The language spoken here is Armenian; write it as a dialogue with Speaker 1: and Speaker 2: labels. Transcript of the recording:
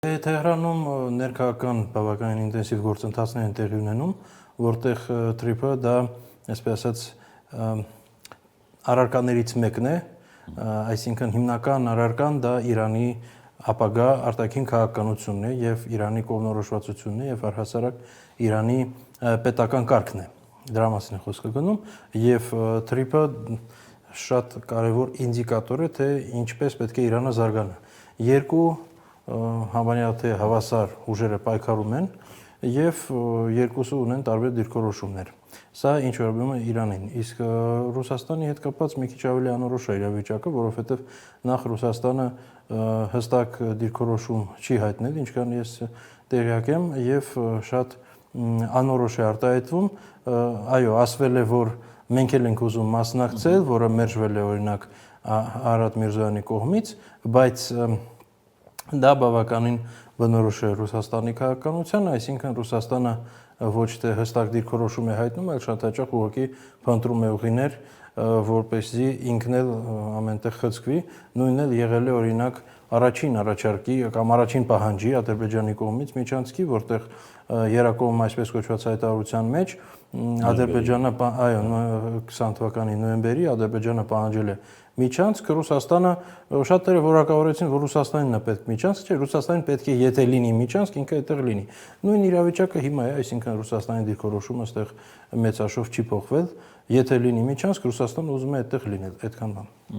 Speaker 1: Թեհրանում ներքաղաքական բավականին ինտենսիվ գործընթացներ են տեղի ունենում, որտեղ TRIP-ը դա, այսպես ասած, առարկաներից մեկն է, այսինքն հիմնական առարկան դա Իրանի ապագա արտաքին քաղաքականությունն է եւ Իրանի կողմնորոշվածությունն է եւ առհասարակ Իրանի պետական կարգն է։ Դրա մասին է խոսքը գնում եւ TRIP-ը շատ կարևոր ինդիկատոր է, թե ինչպես պետք է Իրանը զարգանա։ Երկու համարյա թե հավասար ուժերը պայքարում են եւ երկուսը ունեն տարբեր դիրքորոշումներ։ Սա ինչ որ է Իրանին, իսկ Ռուսաստանի հետ կապված մի քիչ ավելի անորոշ է իրավիճակը, որովհետեւ նախ Ռուսաստանը հստակ դիրքորոշում չի հայտնել, ինչքան ես տեղյակ եմ, եւ շատ անորոշ է արտահայտվում։ Այո, ասվել է, որ մենք էլ ենք ուզում մասնակցել, որը մերժվել է օրինակ Արադ Միրզոյանի կողմից, բայց դա բավականին բնորոշ է Ռուսաստանի քաղաքականությանը, այսինքն Ռուսաստանը ոչ թե հստակ դիրքորոշում է հայտնում, այլ շատ հաճախ ուղղակի փնտրում է ուղիներ, որպեսզի ինքն էլ ամենտեղ խցկվի, նույնն էլ եղել է օրինակ առաջին առաջարկի կամ առաջին պահանջի Ադրբեջանի կողմից միջանցքի, որտեղ Երակոմ այսպես կոչված հայտարարության մեջ Ադրբեջանը, այո, 20 թվականի նոյեմբերի Ադրբեջանը պահանջել է միջանցք, Ռուսաստանը շատերը որակավորեցին, որ Ռուսաստանին է պետք միջանցք, չէ, Ռուսաստանին պետք է եթե լինի միջանցք, ինքը այդտեղ լինի։ Նույն իրավիճակը հիմա է, այսինքն Ռուսաստանի դիրքորոշումը այստեղ մեծաշով չի փոխվել, եթե լինի միջանցք, Ռուսաստանը ուզում է այդտեղ լինել, այդքան բան։